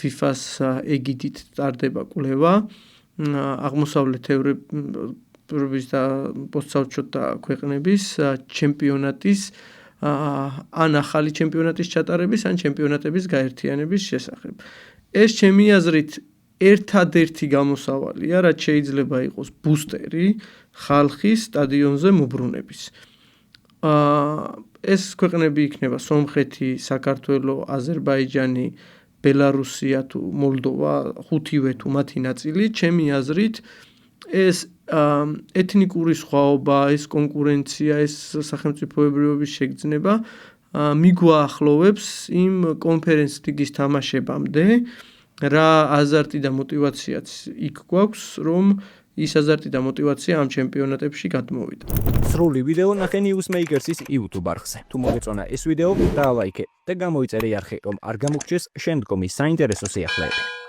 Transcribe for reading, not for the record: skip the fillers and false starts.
FIFA-ს ეგიდით ტარდება კვლევა აღმოსავლეთ ევროპის და პოსტსაბჭოთა ქვეყნების ჩემპიონატის ან ახალი ჩემპიონატის ჩატარების, ან ჩემპიონატების გაერთიანების შესახებ. ეს ჩემი აზრით ერთადერთი გამოსავალია, რაც შეიძლება იყოს ბუსტერი ხალხის სტადიონზე მობრუნების. ეს ქვეყნები იქნება სომხეთი, საქართველო, აზერბაიჯანი, ბელარუსია თუ მოლდოვა, ხუთივე თუ მათი ნაწილი, ჩემი აზრით ეს ეთნიკური სხვაობა, ეს კონკურენცია, ეს სახელმწიფოებრიობის შეგრძნება მიგვაახლოვებს იმ კონფერენც ლიგის თამაშებამდე, რა აზარტი და მოტივაციაც იქ გვაქვს, რომ ის აზარტი და მოტივაცია ამ ჩემპიონატებში გადმოვიდა. სრული ვიდეო ნახე Newsmakers-ის YouTube არხზე. თუ მოგეწონა ეს ვიდეო, დაალაიქე და გამოიწერე არხი, რომ არ გამოგჩეს შემდგომი საინტერესო სიახლეები.